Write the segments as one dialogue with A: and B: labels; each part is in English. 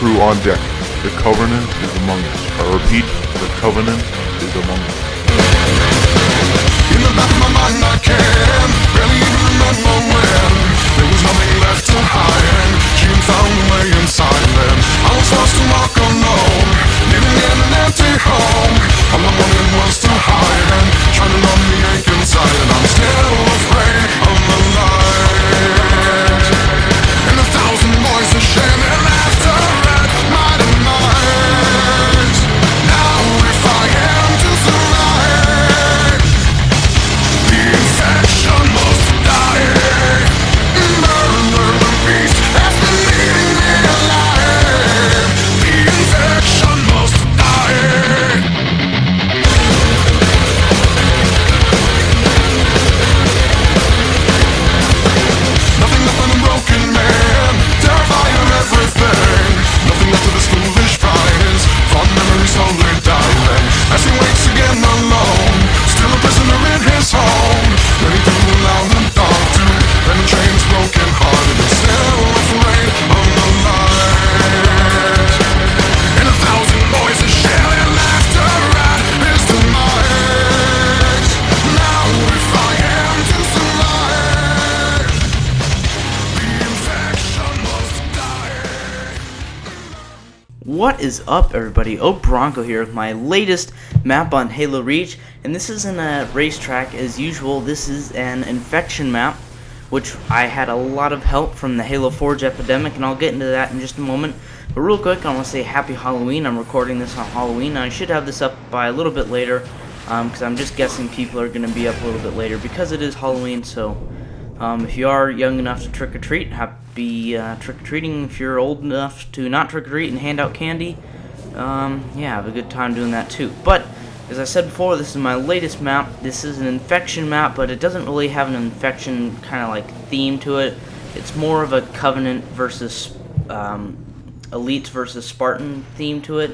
A: crew on deck. The Covenant is among us. I repeat, the Covenant is among us.
B: In the back of my mind I can barely even remember when there was nothing left to hide. June found a way inside and then I was forced to walk alone, living in an empty home. All I wanted was to hide and trying to numb the ache inside. And I'm still afraid of the light and a thousand voices sharing laughter at my demise. Now if I am to survive, the infection must die. Murder the beast has been eating me alive. The infection must die. Nothing left but a broken man, terrified of everything. Nothing left of his foolish prize. Fond memories slowly dying as he wakes again alone, still a prisoner in his home, ready to allow the dark to penetrate his broken heart. And he's still afraid of the light and a thousand voices shouting laughter at his demise. Now if I am to survive, the infection must die.
C: What is up, everybody? Bronco here with my latest map on Halo Reach, and this isn't a racetrack as usual. This is an infection map, which I had a lot of help from the TheHaloForgeEpidemic, and I'll get into that in just a moment. But real quick, I want to say Happy Halloween. I'm recording this on Halloween, and I should have this up by a little bit later, because I'm just guessing people are going to be up a little bit later because it is Halloween. So if you are young enough to trick-or-treat, happy trick-or-treating. If you're old enough to not trick-or-treat and hand out candy, yeah, have a good time doing that too. But as I said before, this is my latest map. This is an infection map, but it doesn't really have an infection kind of like theme to it. It's more of a Covenant versus elites versus Spartan theme to it.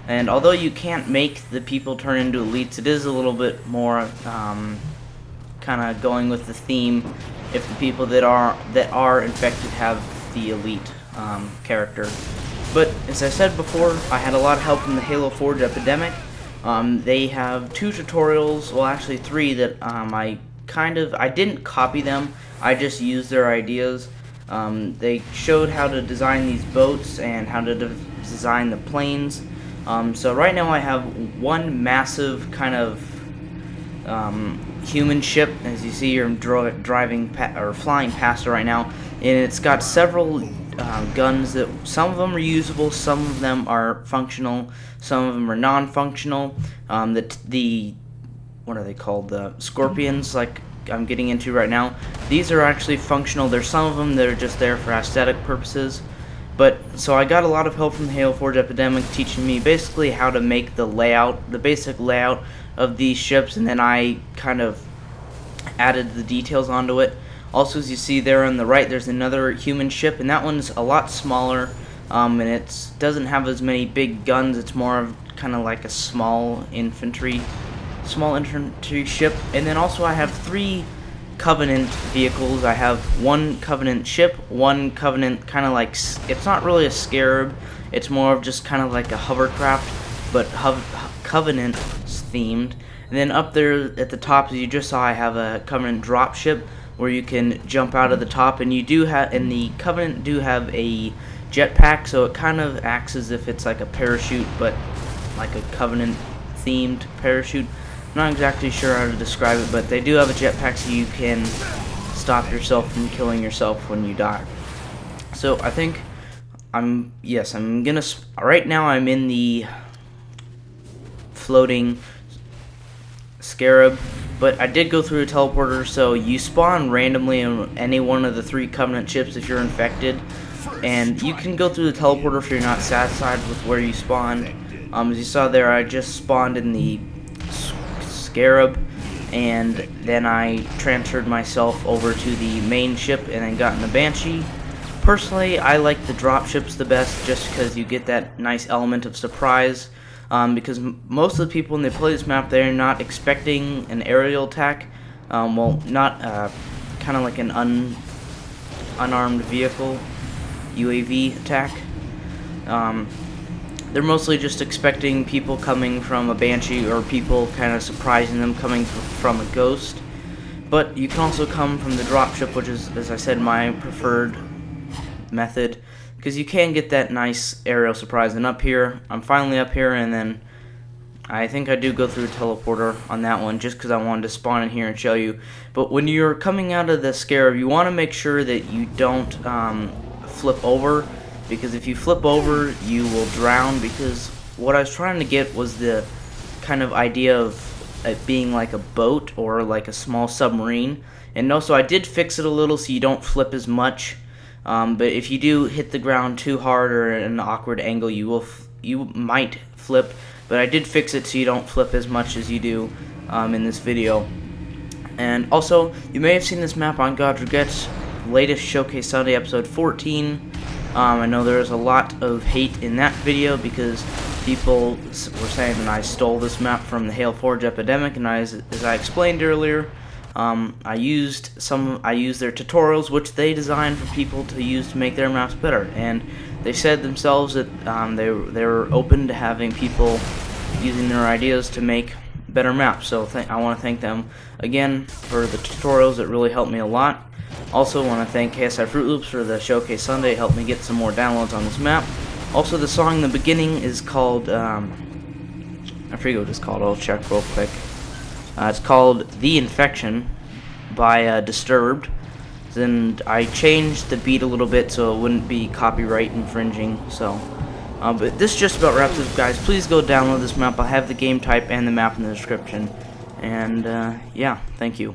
C: And although you can't make the people turn into elites, it is a little bit more kind of going with the theme. If the people that are infected have the elite character. But as I said before, I had a lot of help from the TheHaloForgeEpidemic. They have 2 tutorials, well actually 3, that I didn't copy them, I just used their ideas. They showed how to design these boats and how to design the planes. So right now I have one massive kind of human ship. As you see, I'm driving or flying past it right now, and it's got several guns that some of them are usable, some of them are functional, some of them are non-functional. The what are they called? The Scorpions, like I'm getting into right now. These are actually functional. There's some of them that are just there for aesthetic purposes. But so I got a lot of help from the TheHaloForgeEpidemic, teaching me basically how to make the layout, the basic layout of these ships, and then I kind of added the details onto it. Also, as you see there on the right, there's another human ship, and that one's a lot smaller, and it doesn't have as many big guns. It's more of kind of like a small infantry ship. And then also I have 3 Covenant vehicles. I have one Covenant ship, one Covenant kind of like, it's not really a Scarab, it's more of just kind of like a hovercraft, but Covenant themed. And then up there at the top, as you just saw, I have a Covenant dropship where you can jump out of the top, and you do have, and the Covenant do have a jetpack, so it kind of acts as if it's like a parachute, but like a Covenant themed parachute. I'm not exactly sure how to describe it, but they do have a jetpack, so you can stop yourself from killing yourself when you die. So I think I'm gonna, right now I'm in the floating Scarab, but I did go through a teleporter, so you spawn randomly in any one of the 3 Covenant ships if you're infected, and you can go through the teleporter if you're not satisfied with where you spawned. As you saw there, I just spawned in the Scarab, and then I transferred myself over to the main ship and then got in the Banshee. Personally, I like the dropships the best just because you get that nice element of surprise. Because most of the people when they play this map, they're not expecting an aerial attack. Well, not kind of like an unarmed vehicle UAV attack. They're mostly just expecting people coming from a banshee, or people kind of surprising them coming from a ghost. But you can also come from the dropship, which is, as I said, my preferred method, because you can get that nice aerial surprise. And up here, I'm finally up here, and then I think I do go through a teleporter on that one just because I wanted to spawn in here and show you. But when you're coming out of the scarab, you want to make sure that you don't flip over, because if you flip over, you will drown. Because what I was trying to get was the kind of idea of it being like a boat or like a small submarine. And also, I did fix it a little so you don't flip as much. But if you do hit the ground too hard or at an awkward angle, you might flip. But I did fix it so you don't flip as much as you do in this video. And also, you may have seen this map on God's Regrets latest Showcase Sunday episode 14. I know there was a lot of hate in that video because people were saying that I stole this map from the TheHaloForgeEpidemic, and as I explained earlier, I used their tutorials, which they designed for people to use to make their maps better. And they said themselves that they were open to having people using their ideas to make better maps. So I want to thank them again for the tutorials. It really helped me a lot. Also want to thank KSI Fruit Loops for the Showcase Sunday. It helped me get some more downloads on this map. Also, the song in the beginning is called, I forget what it's called. I'll check real quick. It's called The Infection by Disturbed. And I changed the beat a little bit so it wouldn't be copyright infringing. So, but this just about wraps it up, guys. Please go download this map. I'll have the game type and the map in the description. And yeah, thank you.